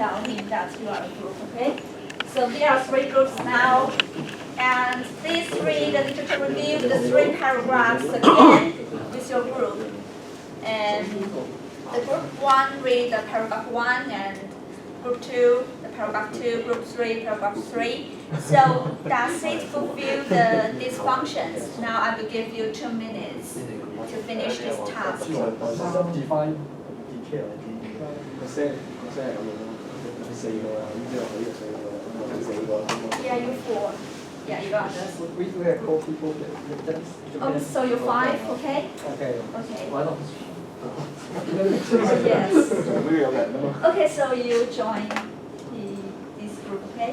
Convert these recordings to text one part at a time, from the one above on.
tell him that you are a group, okay? So there are 3 groups now, and please read the literature review, the 3 paragraphs again with your group. And the group 1 read the paragraph 1, and group 2, the paragraph 2, group 3, paragraph 3. So does it fulfill these functions? Now I will give you 2 minutes to finish this task. Define detail. Yeah, you 4. Yeah, you got this. We have 4 people that Oh, so you 5, okay? Okay. Okay. Why not? Yes. Okay, so you join this group, okay?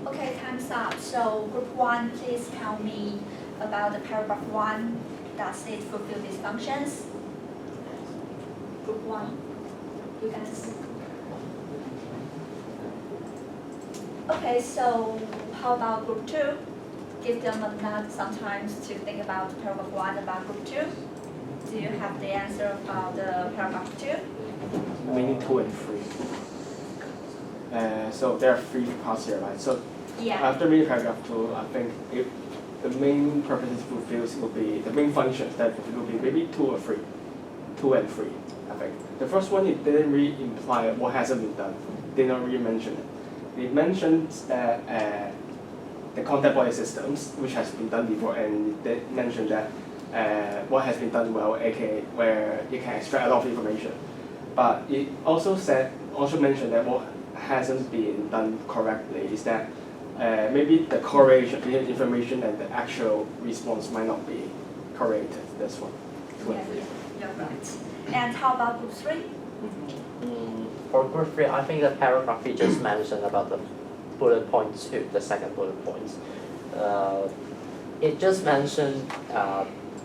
Okay, time's up. So group 1, please tell me about the paragraph 1. Does it fulfill these functions? Group 1, you guys. Okay, so how about group 2? Give them some time to think about paragraph 1 about group 2. Do you have the answer about the paragraph 2? Meaning 2 and 3. So there are 3 parts here, right? So Yeah. after reading paragraph 2, I think if the main purposes fulfills will be the main functions that will be maybe 2 or 3, 2 and 3. I think the first one, it didn't really imply what hasn't been done. Did not really mention it. It mentioned the contact body systems, which has been done before, and they mentioned that what has been done well, aka where you can extract a lot of information. But it also mentioned that what hasn't been done correctly is that maybe the correlation between information and the actual response might not be correlated. That's one. Yeah, you're right. And how about group 3? For group 3, I think the paragraph we just mentioned about the bullet point 2, the second bullet point, it just mentioned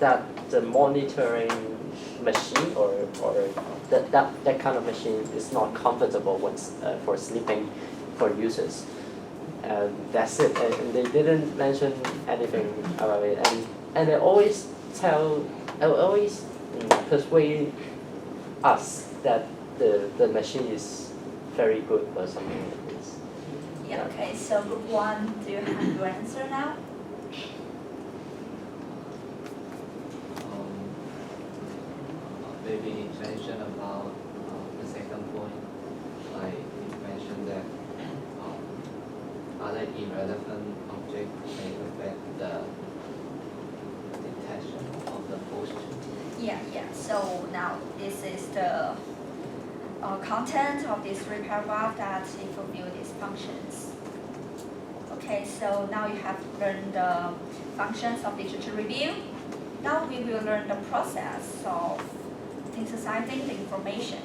that the monitoring machine or that kind of machine is not comfortable for sleeping for users. And that's it. And they didn't mention anything about it. And they always persuade us that the machine is very good or something like this. Yeah, okay, so group 1, do you have your answer now? Maybe mention about the second point, like you mentioned that other irrelevant objects may affect the detection of the posture. Yeah. So now this is the content of these 3 paragraphs that it fulfill these functions. Okay, so now you have learned the functions of literature review. Now we will learn the process of synthesizing the information.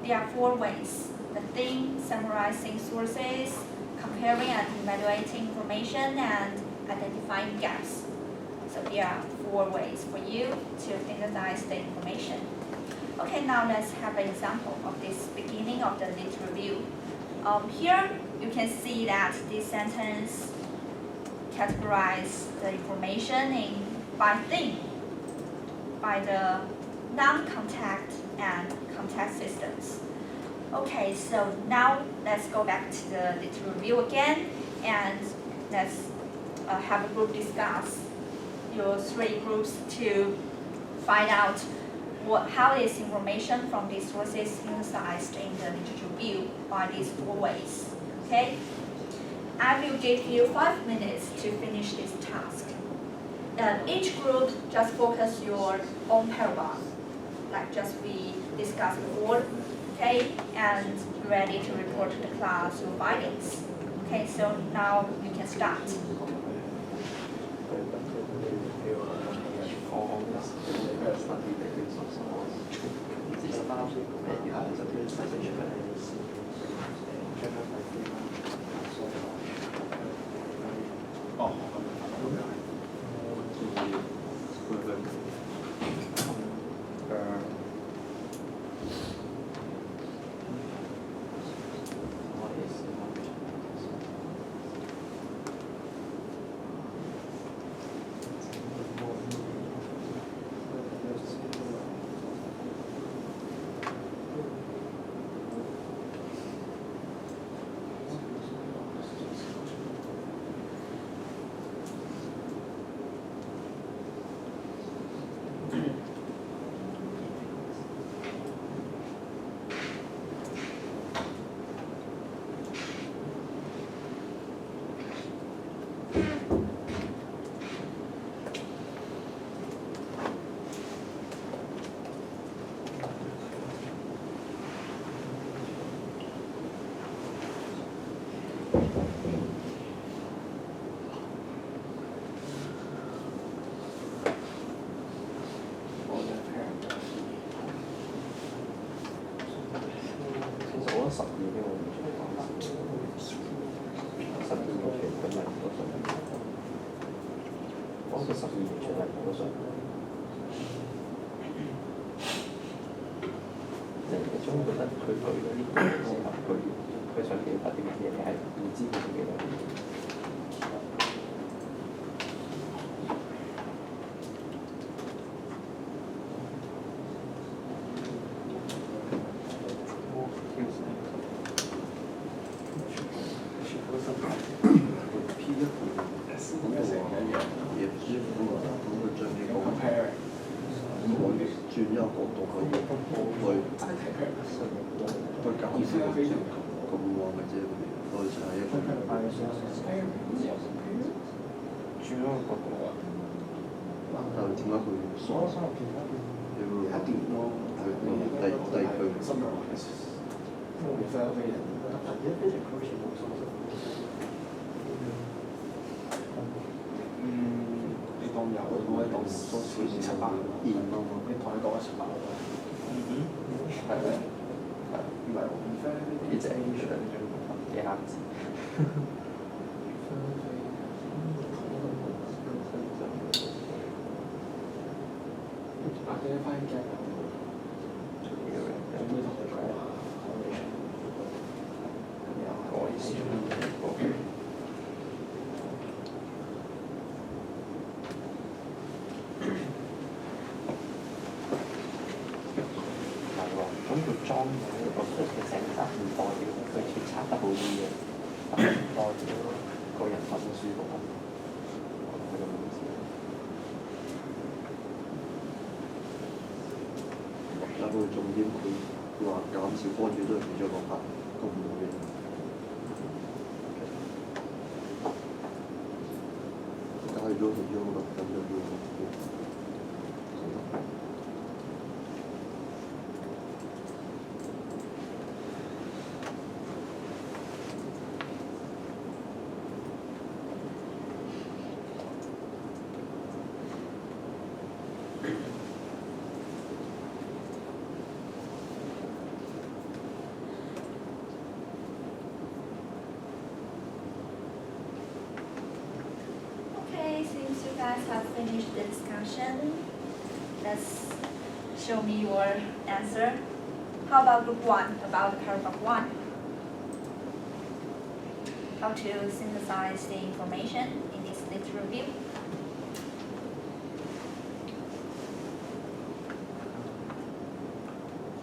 there are 4 ways: the theme, summarizing sources, comparing and evaluating information, and identifying gaps. So there are 4 ways for you to synthesize the information. Okay, now let's have an example of this beginning of the lit review. Here you can see that this sentence categorizes the information by theme, by the non-contact and contact systems. Okay, so now let's go back to the lit review again, and let's have a group discuss your 3 groups to find out how is information from these sources synthesized in the literature review by these 4 ways. Okay? I will give you 5 minutes to finish this task. Each group just focus your own paragraph, like just we discussed before, okay? And ready to report to the class your findings. Okay, so now you can start. guys have finished the discussion, let's show me your answer. How about group 1, about the paragraph 1? How to synthesize the information in this literature review?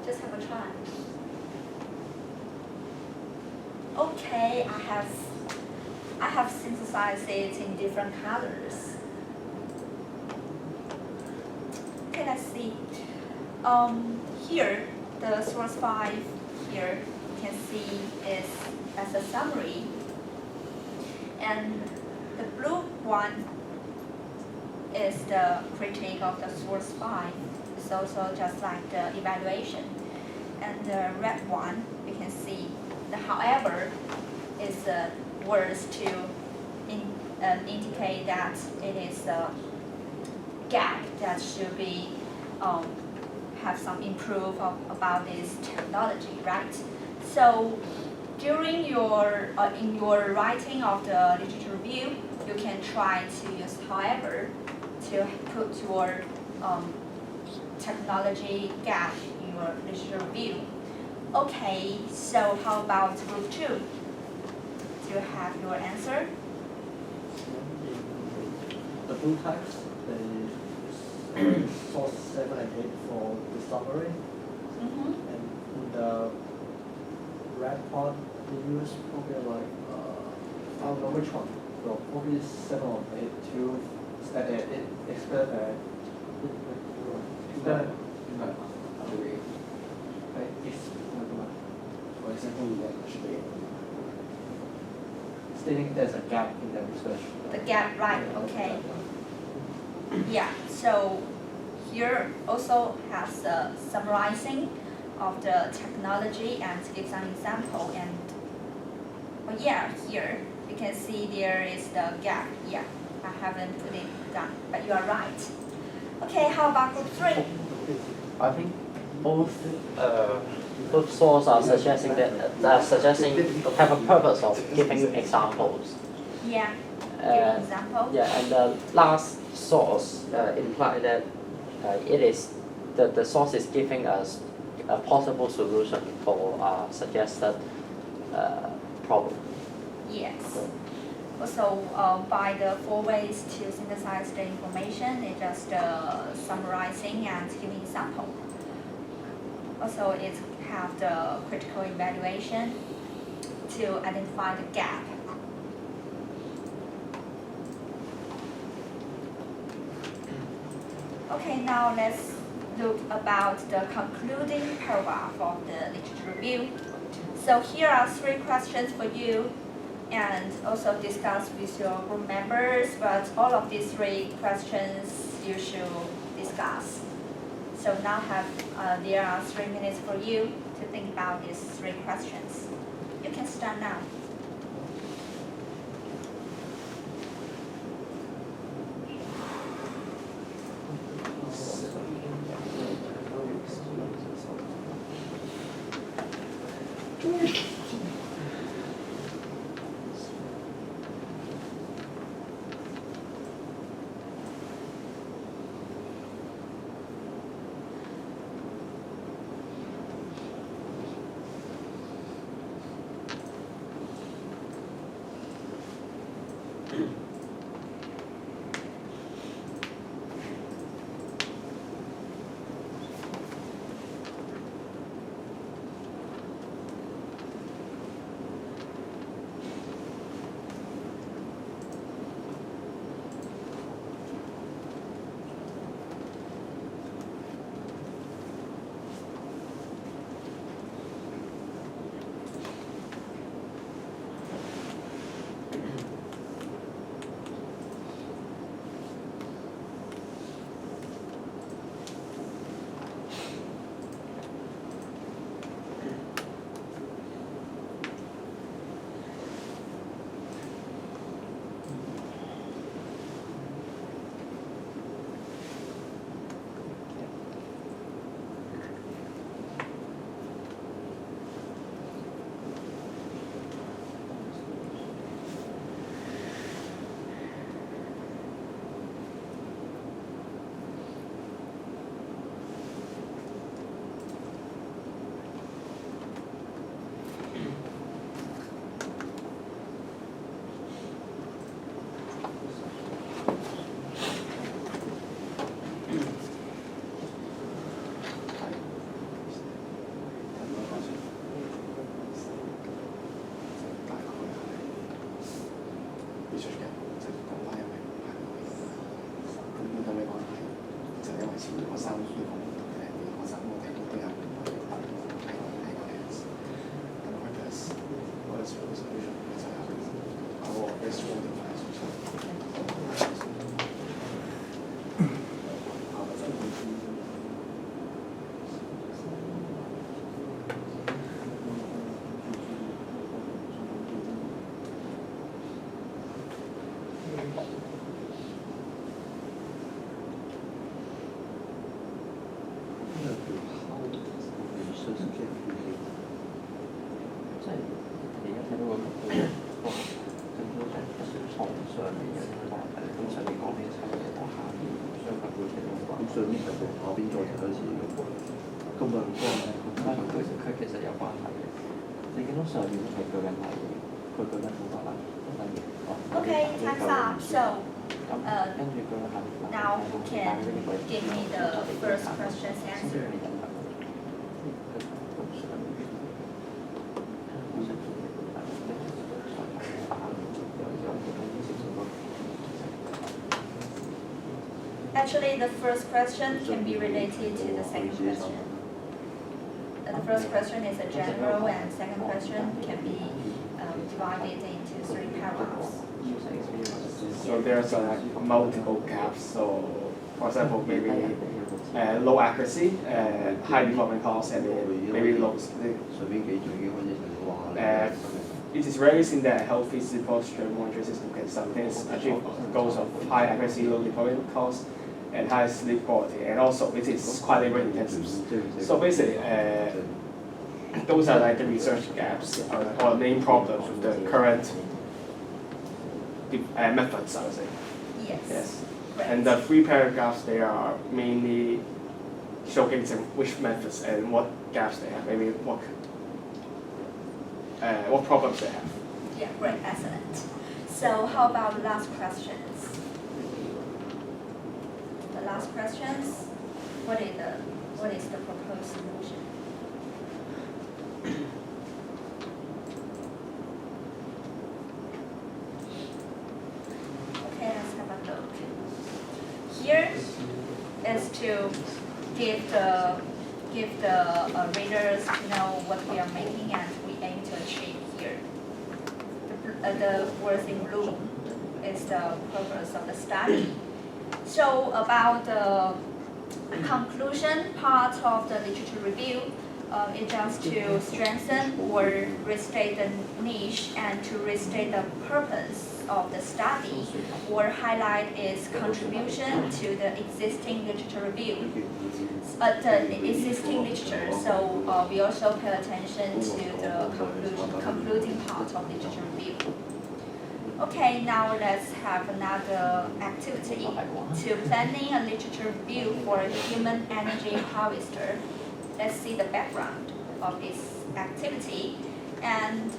Just have a try. Okay, I have synthesized it in different colors. Okay, let's see. Here, the source 5 here, you can see is as a summary. And the blue one is the critique of the source 5. It's also just like the evaluation. And the red one, you can see the however is words to indicate that it is a gap that should be have some improve about this technology, right? So during your in your writing of the literature review, you can try to use however to put your technology gap in your literature review. Okay, so how about group 2? Do you have your answer? The blue text, the source 7 and 8 for the summary, Mm-hmm. and in the red part, they use probably like, I don't know which one, well, probably 7 or 8 to explain stating there's a gap in the research. The gap, right, okay. Yeah, so here also has a summarizing of the technology and give some example. And oh yeah, here you can see there is the gap. Yeah, I haven't put it down, but you are right. Okay, how about group 3? I think both sources are suggesting have a purpose of giving examples. Yeah, give an example. Yeah, and the last source imply that it is the source is giving us a possible solution for a suggested problem. Yes. Also, by the 4 ways to synthesize the information, it's just summarizing and giving example. Also, it have the critical evaluation to identify the gap. Okay, now let's look about the concluding paragraph of the literature review. So here are 3 questions for you, and also discuss with your group members, but all of these 3 questions you should discuss. So now there are 3 minutes for you to think about these 3 questions. You can start now. 即係而家睇到個政府就從上面有啲問題，咁上面講起差唔多下邊相關嘅情況。咁上邊係同下邊再睇多次咁咪唔關係。佢其實有關係嘅。你見到上面係舉緊例，佢舉緊好多例，例如 Okay, time's up. So 跟住佢係 now who can give me the first question's answer? Actually, the first question can be related to the second question. The first question is a general, and second question can be divided into 3 paragraphs. So there's multiple gaps. So, for example, maybe low accuracy, high development cost, and maybe low. 上邊幾句已經開始成話 It is rarely seen that a healthy sleep posture monitoring system can sometimes achieve goals of high accuracy, low deployment cost, and high sleep quality. And also, it is quite labor intensive. So basically, those are like the research gaps or main problems with the current methods, I would say. Yes. Yes. Right. And the 3 paragraphs, they are mainly showcasing which methods and what gaps they have, maybe what problems they have. Yeah, great, excellent. So how about the last questions? The last questions, what is the proposed solution? Okay, let's have a look. Here is to give the readers to know what we are making and we aim to achieve here. The words in blue is the purpose of the study. So about the conclusion part of the literature review, it's just to strengthen or restate the niche and to restate the purpose of the study or highlight its contribution to the existing literature review. The existing literature, so we also pay attention to the concluding part of literature review. Okay, now let's have another activity to planning a literature review for a human energy harvester. Let's see the background of this activity. And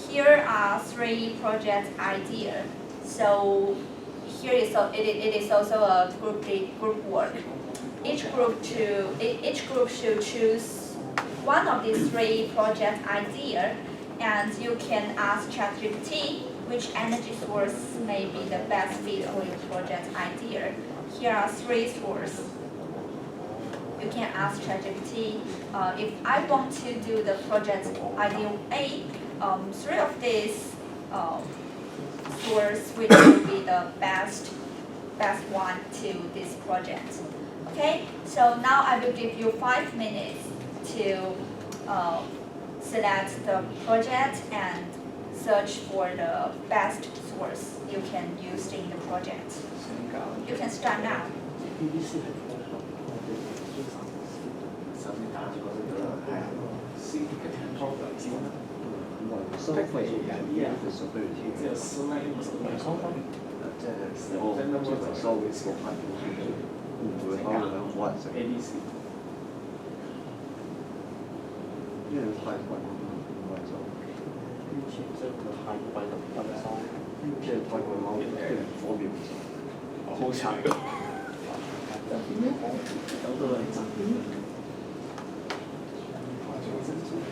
here are 3 project ideas. So here it is also a group work. Each group should choose one of these 3 project ideas, and you can ask ChatGPT which energy source may be the best fit for your project idea. Here are 3 sources. You can ask ChatGPT, if I want to do the project idea A, 3 of these sources which will be the best one to this project. Okay, so now I will give you 5 minutes to select the project and search for the best source you can use in the project. You can start now. ABC. 因為太貴唔係收。即係太貴貓，即係唔方便。好長㗎。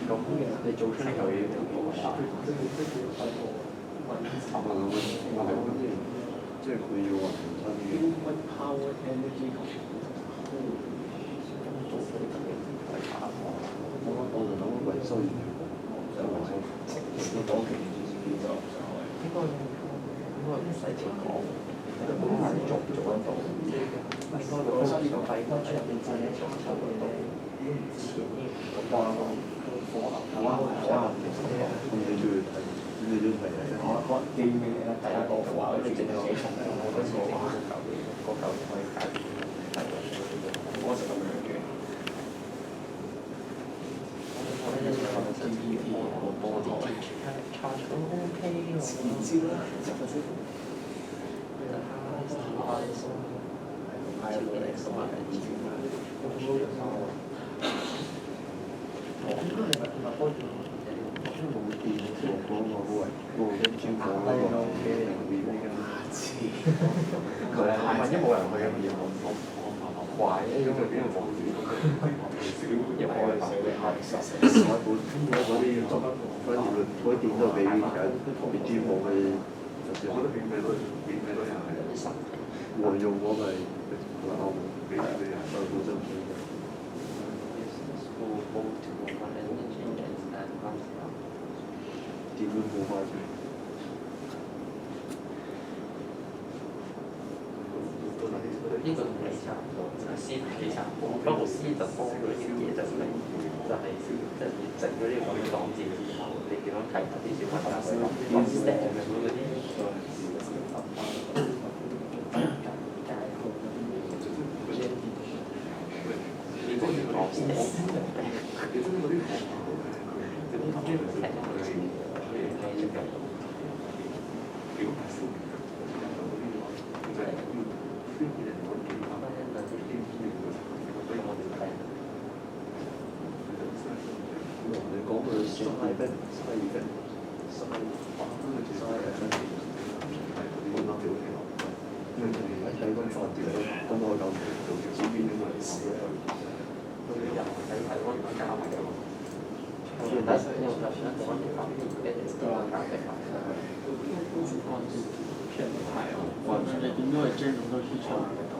咁你做出嚟又要即係佢要話重新嘅。我就諗維修員，想維修，都當期應該唔使錢講，做得到。應該個收費都出入邊自己做得到。咁你都要睇，你都要睇啊！記唔記得第一個話你整咗幾重咧？我覺得個嚿可以解決。我就咁樣嘅。GPT 個波點 charge 都 OK 喎。先啦，10%。係冇嚟數啊，萬一冇人去咁我壞咧，咁就邊度冇住？入去嗰啲店都俾別專冇嘅，我用我咪俾本身。點都冇開出。呢個同你差唔多，C 同你差唔多，不過 C 就多咗啲嘢就係你整咗呢個咁嘅檔字之後，你點樣睇下啲小朋友去講 STEM 嗰啲？呢個要講 STEM。你講佢生意分，喺睇溫發條，咁我就做邊咁嘅事咧？睇溫度加埋嘅。你點都係將咁多出場嘅度，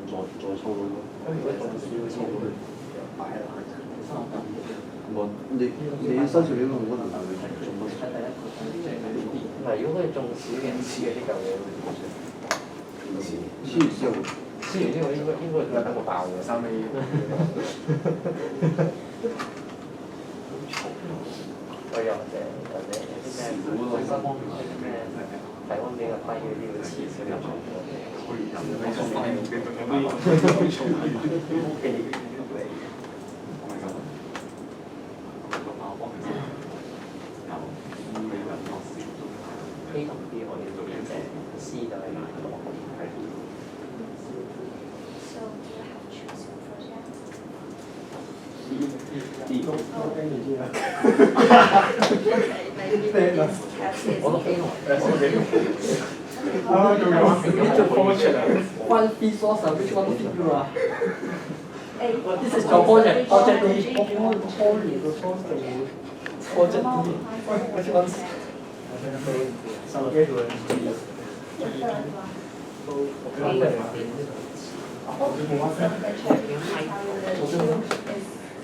再抽到咯。抽到佢擺落去。你身上呢個冇乜能力做乜？唔係，如果佢中少嘅黐嘅呢嚿嘢，黐完之後，黐完之後應該係等我爆嘅3A。我又或者有啲咩體溫比較低嗰啲會黐少入A 同 B 我哋做嘅啫 ，C 就係買落。So do you have to choose your project? Okay, maybe this test is 我都 A 同One resource, which one did you are? A. This is your project. Project D. Project D. Which one? 手機度。The third one.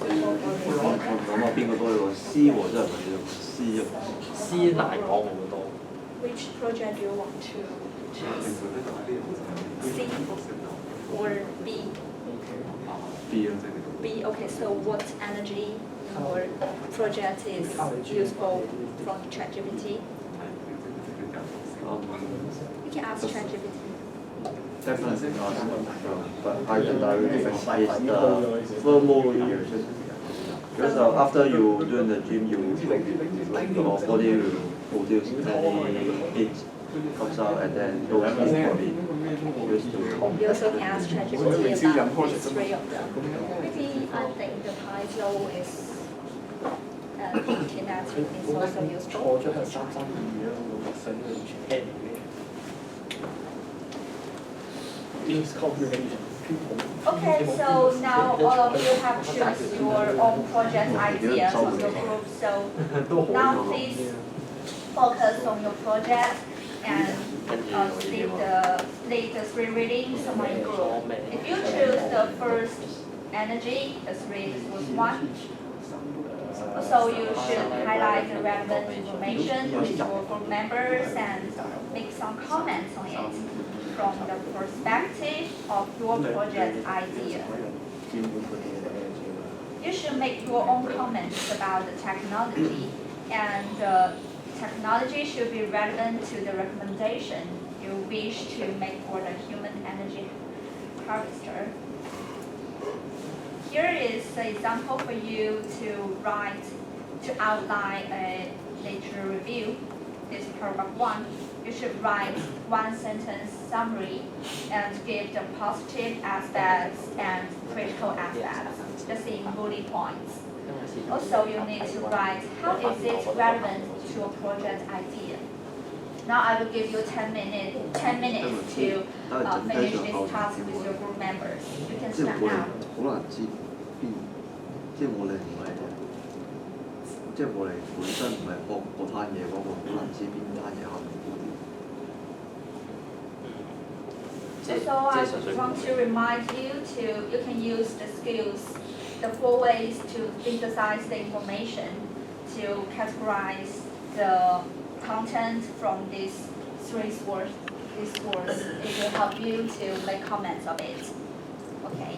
諗下邊個多啲喎 ？C 喎真係唔係 C 難講好多。Which project do you want to choose? C or B? B 啊。B. Okay. So what energy or project is useful from ChatGPT? You can ask ChatGPT. Definitely not. But I can directly is the thermal reaction. Because after you doing the gym, your body will produce any heat comes out and then those heat body used to. You also can ask ChatGPT about these three of them. Maybe I think the title is kinetic is also useful. Okay, so now all of you have choose your own project ideas of your group. So now please focus on your project and lead the three readings of my group. If you choose the first energy, the three was one. So you should highlight the relevant information with your group members and make some comments on it from the perspective of your project idea. You should make your own comments about the technology, and the technology should be relevant to the recommendation you wish to make for the human energy harvester. Here is an example for you to write to outline a literature review, this paragraph 1, you should write one sentence summary and give the positive aspects and critical aspects, just in bullet points. Also, you need to write how is it relevant to a project idea. Now I will give you 10 minutes to finish this task with your group members. You can 即係 start 我哋 now. 好難知邊，即係我哋唔係，即係我哋本身唔係學嗰攤嘢嗰個，好難知邊攤嘢後面嗰啲。 Also, I want to remind you you can use the skills, the 4 ways to synthesize the information, to categorize the content from these 3 sources. It will help you to make comments of it. Okay,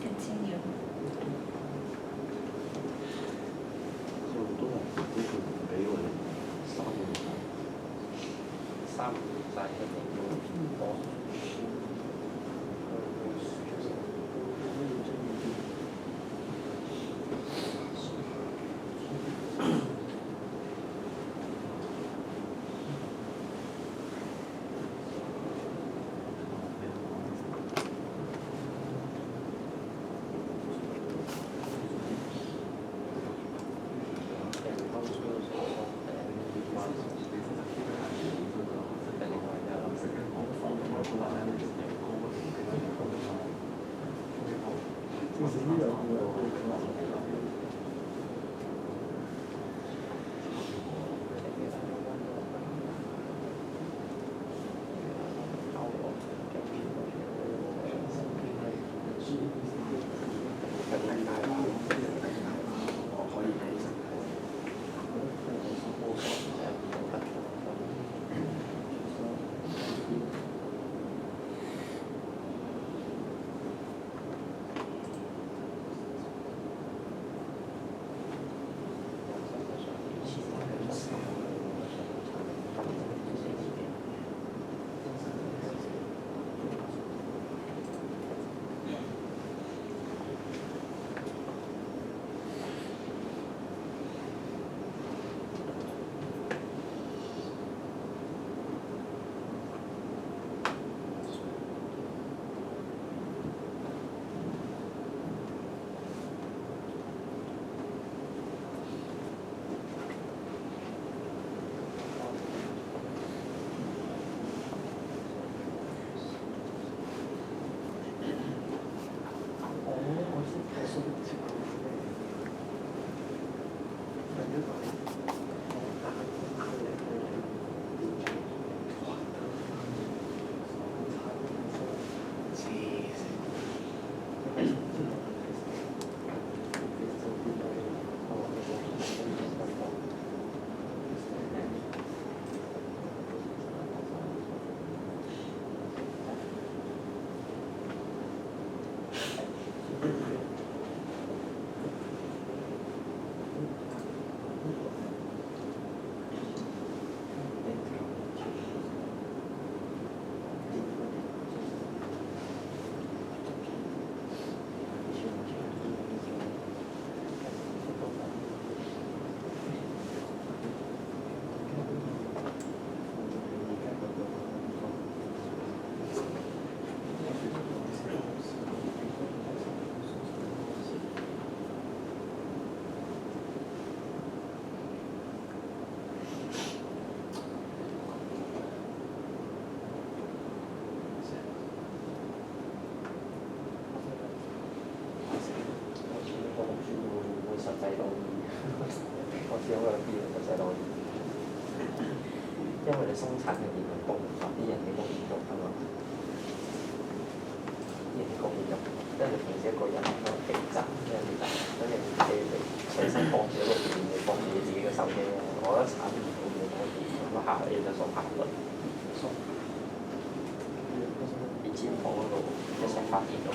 continue. 所以好多人都佢唔俾我哋3個禮拜。 因為你生產嘅電力供唔及啲人嘅供應用啊嘛，啲人嘅供應用，因為你平時一個人喺度地站，跟住你隨身放住一個電，你放住你自己嘅手機咧，我覺得產唔到咁多電，咁啊效率就所效率，電子房嗰度一齊發電到。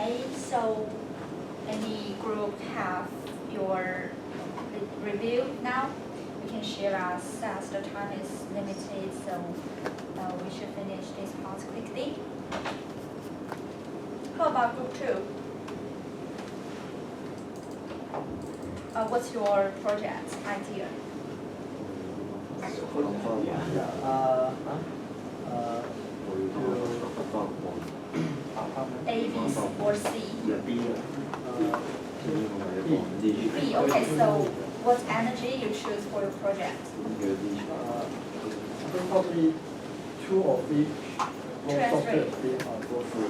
Okay, so any group have your review now? You can share us as the time is limited, so we should finish this part quickly. How about group 2? What's your project idea? A, B, or C? B. Okay, so what energy you choose for your project? I think probably 2 or 3 2 and 3. go through.